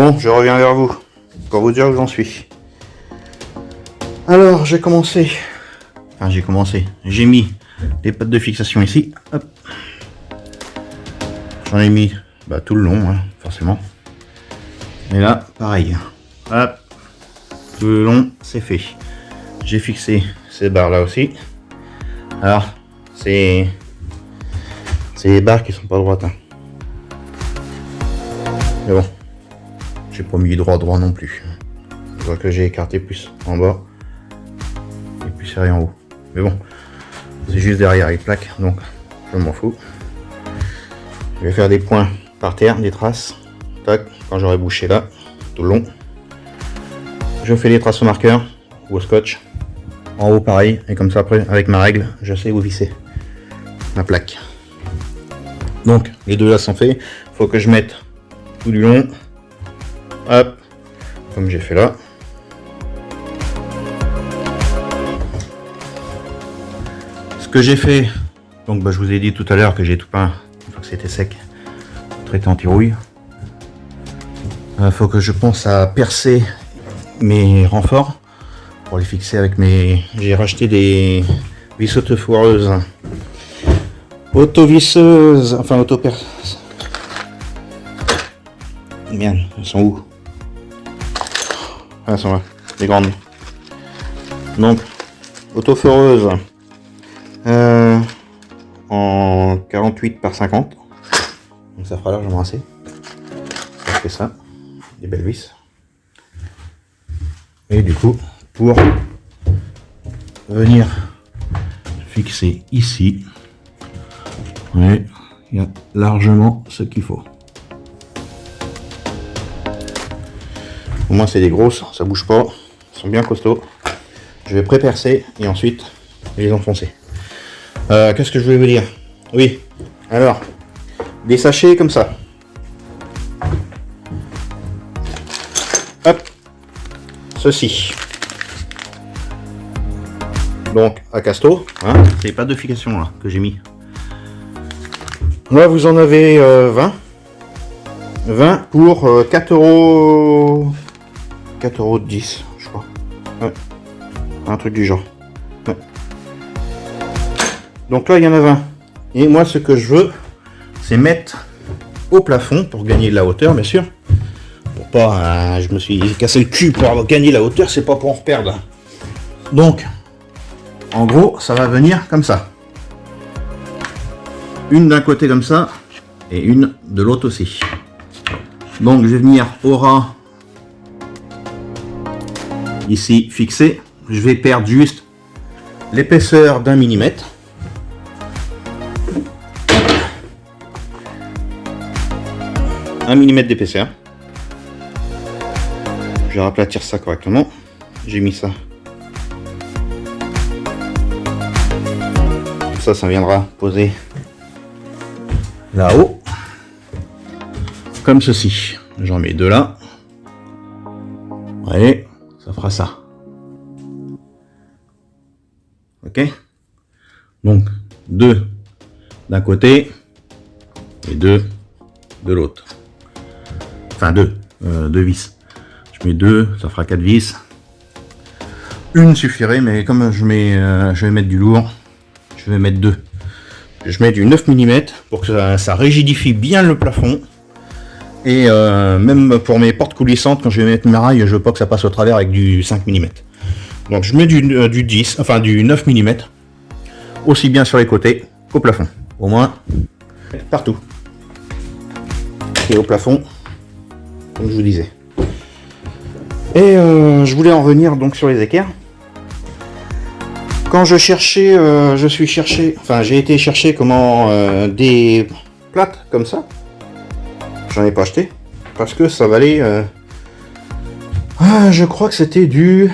Bon, je reviens vers vous pour vous dire où j'en suis. Alors, j'ai mis les pattes de fixation ici. Hop. J'en ai mis tout le long, hein, forcément. Et là, pareil. Hop. Tout le long, c'est fait. J'ai fixé ces barres là aussi. Alors, c'est les barres qui sont pas droites. Hein. Mais bon, j'ai pas mis droit non plus. Je vois que j'ai écarté plus en bas et plus serré en haut. Mais bon, c'est juste derrière les plaques, donc je m'en fous. Je vais faire des points par terre, des traces. Tac, quand j'aurai bouché là, tout le long. Je fais des traces au marqueur ou au scotch. En haut pareil, et comme ça après, avec ma règle, je sais où visser ma plaque. Donc, les deux là sont faits. Faut que je mette tout du long. Hop, comme j'ai fait là. Ce que j'ai fait, donc je vous ai dit tout à l'heure que j'ai tout peint une fois que c'était sec, traité anti-rouille. Faut que je pense à percer mes renforts pour les fixer avec mes... J'ai racheté des vis auto-foireuses, auto-visseuses, enfin auto-perce. Merde, elles sont où? Ah, elles sont là, les grandes. Donc, auto-foireuse en 48 par 50. Donc ça fera largement assez. Ça fait ça, des belles vis. Et du coup, pour venir fixer ici, ouais, il y a largement ce qu'il faut. Au moins c'est des grosses, ça bouge pas, elles sont bien costauds. Je vais pré-percer et ensuite les enfoncer. Qu'est-ce que je voulais vous dire? Oui, alors, des sachets comme ça. Hop, ceci. Donc à Casto, hein, c'est pas de fixation là que j'ai mis. Là vous en avez 20. 20 pour 4,10 €, je crois. Ouais. Un truc du genre. Ouais. Donc là il y en a 20. Et moi ce que je veux, c'est mettre au plafond pour gagner de la hauteur, bien sûr. Pour pas, je me suis cassé le cul pour gagner la hauteur, c'est pas pour en perdre. Donc, en gros, ça va venir comme ça. Une d'un côté comme ça, et une de l'autre aussi. Donc, je vais venir au ras, ici, fixé. Je vais perdre juste l'épaisseur d'1 millimètre. Un millimètre d'épaisseur. Je vais aplatir ça correctement. J'ai mis ça. Ça viendra poser là-haut. Comme ceci. J'en mets deux là. Allez, ça fera ça. Ok. Donc, deux d'un côté et deux de l'autre. Enfin, deux vis. Je mets deux, ça fera 4 vis. Une suffirait, mais comme je vais mettre du lourd, je vais mettre deux. Je mets du 9 mm pour que ça rigidifie bien le plafond. Et même pour mes portes coulissantes, quand je vais mettre mes rails, je veux pas que ça passe au travers avec du 5 mm. Donc je mets du 10, enfin du 9 mm, aussi bien sur les côtés qu'au plafond. Au moins, partout. Et au plafond, comme je vous disais. Et je voulais en revenir donc sur les équerres. Quand j'ai été chercher des plates comme ça. J'en ai pas acheté parce que ça valait. Je crois que c'était du.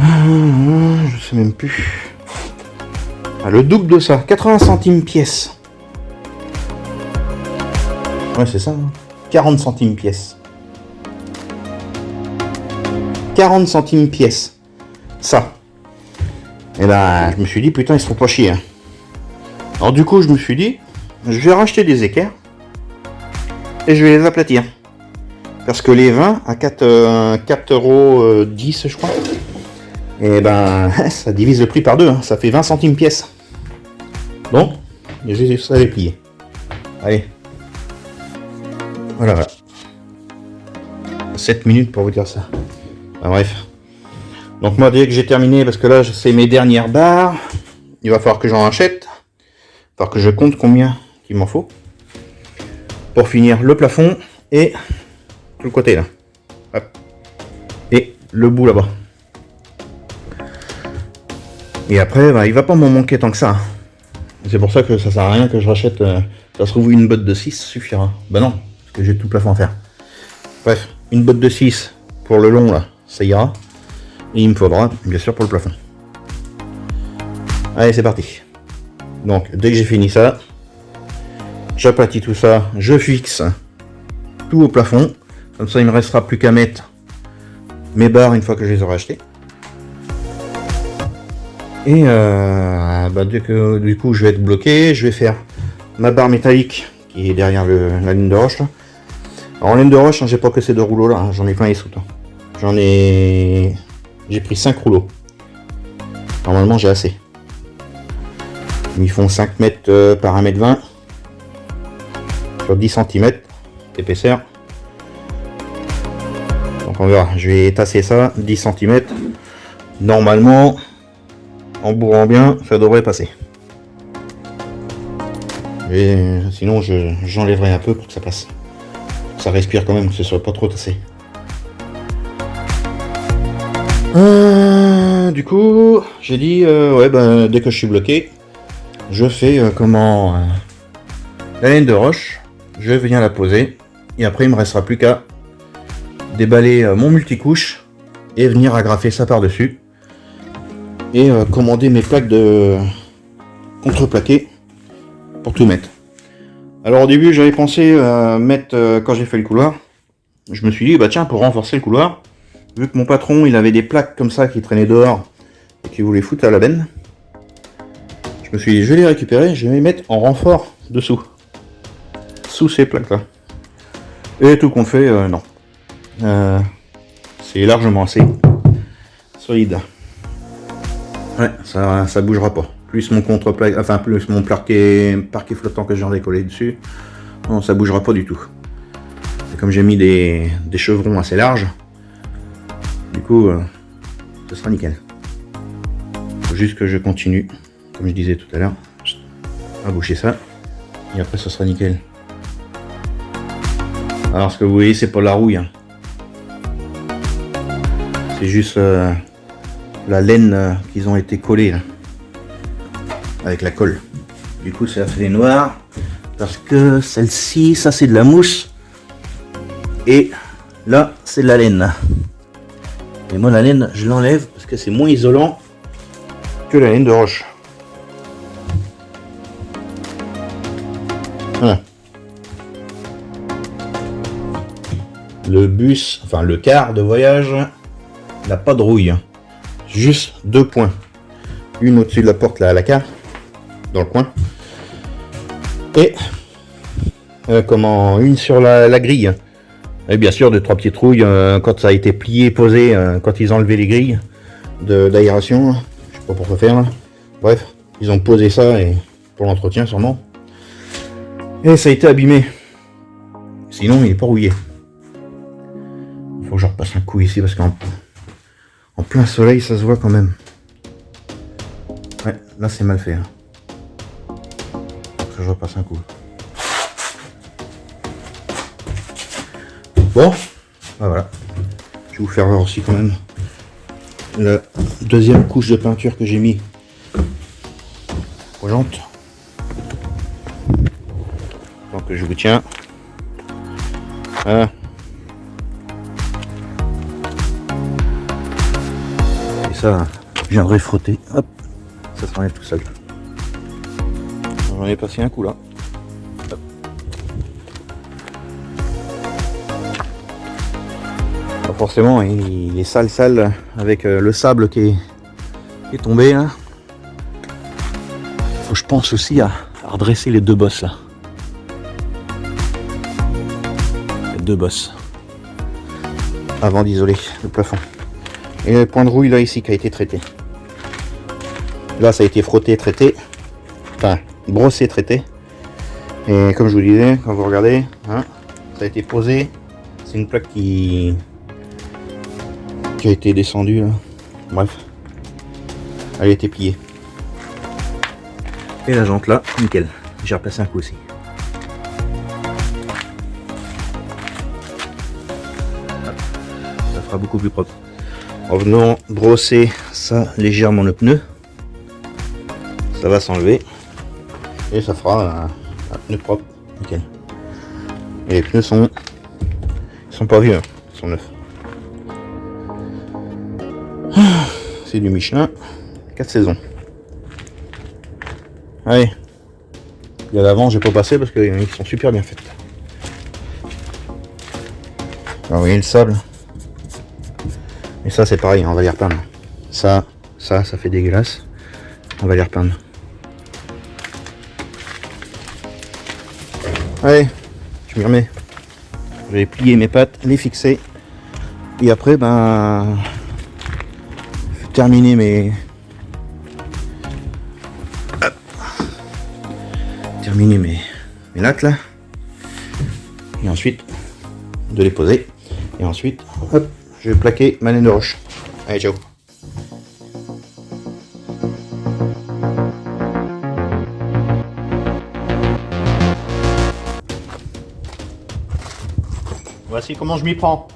Je sais même plus. Le double de ça, 80 centimes pièce. Ouais, c'est ça. Hein. 40 centimes pièce. 40 centimes pièce. Ça. Et là, je me suis dit, putain, ils se font pas chier. Hein. Alors du coup, je me suis dit, je vais racheter des équerres. et je vais les aplatir. Parce que les 20 à 4,10 € je crois, et ben ça divise le prix par deux, hein. Ça fait 20 centimes pièce. Donc, j'ai ça les plier. Allez. Voilà, voilà. 7 minutes pour vous dire ça. Enfin, bref. Donc moi, dès que j'ai terminé, parce que là, c'est mes dernières barres, il va falloir que j'en achète. Il va falloir que je compte combien il m'en faut. Pour finir le plafond et le côté là. Hop. Et le bout là-bas. Et après, bah, il va pas m'en manquer tant que ça. C'est pour ça que ça sert à rien que je rachète. Ça se trouve, une botte de 6 suffira. Bah non, parce que j'ai tout le plafond à faire. Bref, une botte de 6 pour le long là, ça ira. Et il me faudra, bien sûr, pour le plafond. Allez, c'est parti. Donc, dès que j'ai fini ça, j'aplatis tout ça, je fixe tout au plafond. Comme ça, il me restera plus qu'à mettre mes barres une fois que je les aurai achetées. Et bah, dès que du coup je vais être bloqué, je vais faire ma barre métallique qui est derrière la ligne de roche là. Alors en ligne de roche, hein, j'ai pas que ces deux rouleaux là, hein, j'en ai plein les sous. J'ai pris 5 rouleaux. Normalement j'ai assez. Ils font 5 mètres par 1 mètre 20 sur 10 cm d'épaisseur. Donc on verra, je vais tasser ça, 10 cm. Normalement, en bourrant bien, ça devrait passer. Et sinon, j'enlèverai un peu pour que ça passe. Ça respire quand même, que ce soit pas trop tassé. Du coup, j'ai dit, ouais, ben, dès que je suis bloqué, je fais la laine de roche. Je viens la poser. Et après, il me restera plus qu'à déballer mon multicouche et venir agrafer ça par-dessus. Et commander mes plaques de contreplaqué pour tout mettre. Alors au début j'avais pensé mettre, quand j'ai fait le couloir, je me suis dit bah tiens, pour renforcer le couloir, vu que mon patron il avait des plaques comme ça qui traînaient dehors et qui voulait foutre à la benne, je me suis dit je vais les récupérer, je vais les mettre en renfort dessous, sous ces plaques là. Et tout compte fait, non. C'est largement assez solide. Ouais, ça bougera pas. Plus mon contreplaqué, enfin plus mon parquet flottant que j'ai décollé dessus, non, ça bougera pas du tout. Et comme j'ai mis des chevrons assez larges, du coup, ce sera nickel. Faut juste que je continue, comme je disais tout à l'heure, à boucher ça, et après ce sera nickel. Alors ce que vous voyez, c'est pas la rouille, hein. C'est juste la laine qu'ils ont été collés là, avec la colle. Du coup ça fait noir parce que celle-ci, ça c'est de la mousse et là c'est de la laine. Et moi la laine je l'enlève parce que c'est moins isolant que la laine de roche. Voilà. Le bus, enfin le car de voyage n'a pas de rouille. Juste 2 points. Une au-dessus de la porte là à la carte, dans le coin. Et une sur la grille. Et bien sûr 2-3 petites rouilles quand ça a été plié, posé, quand ils ont enlevé les grilles d'aération. Je sais pas pourquoi faire là. Bref, ils ont posé ça et pour l'entretien sûrement. Et ça a été abîmé. Sinon il est pas rouillé. Il faut que je repasse un coup ici parce qu'en plein soleil, ça se voit quand même. Ouais, là c'est mal fait. Hein. Je repasse un coup. Bon, bah voilà. Je vais vous faire voir aussi quand même la deuxième couche de peinture que j'ai mis aux jantes. Donc je vous tiens. Voilà. Ça, je viendrai frotter, hop, ça s'enlève tout seul. J'en ai passé un coup là. Hop. Alors forcément, il est sale avec le sable qui est tombé. Hein. Faut que je pense aussi à redresser les deux bosses là. 2 bosses avant d'isoler le plafond. Et le point de rouille là ici qui a été traité. Là ça a été frotté, traité, enfin brossé, traité. Et comme je vous disais, quand vous regardez, hein, ça a été posé. C'est une plaque qui a été descendue là. Bref, elle a été pliée. Et la jante là, nickel. J'ai repassé un coup aussi. Ça fera beaucoup plus propre. En venant brosser ça légèrement le pneu, ça va s'enlever et ça fera un pneu propre, nickel. Et les pneus sont pas vieux, hein, ils sont neufs. C'est du Michelin, 4 saisons. Allez, il y a l'avant, j'ai pas passé parce qu'ils sont super bien faits. Alors, vous voyez le sable. Et ça c'est pareil, on va les repeindre. Ça fait dégueulasse. On va les repeindre. Allez, je m'y remets. Je vais plier mes pattes, les fixer. Et après, ben, terminer mes... Hop. Terminer mes lattes là. Et ensuite, de les poser. Et ensuite, hop, je vais plaquer ma laine de roche. Allez, ciao. Voici comment je m'y prends.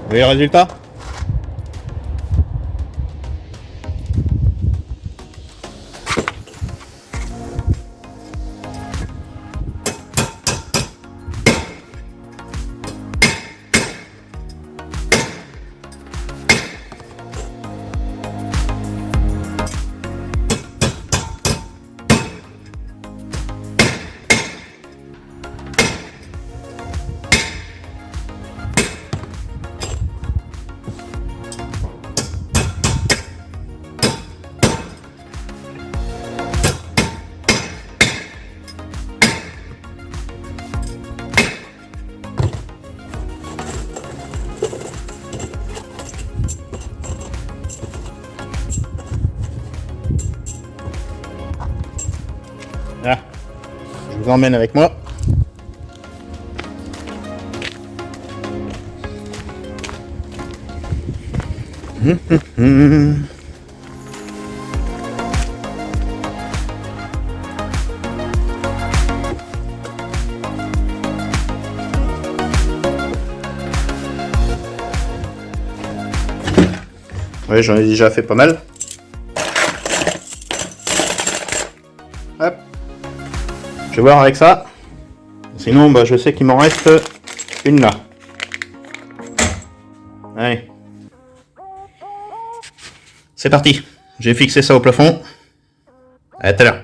Vous voyez le résultat? Là, je vous emmène avec moi. Oui, j'en ai déjà fait pas mal. Hop. Je vais voir avec ça. Sinon, bah, je sais qu'il m'en reste une là. Allez. C'est parti. J'ai fixé ça au plafond. À tout à l'heure.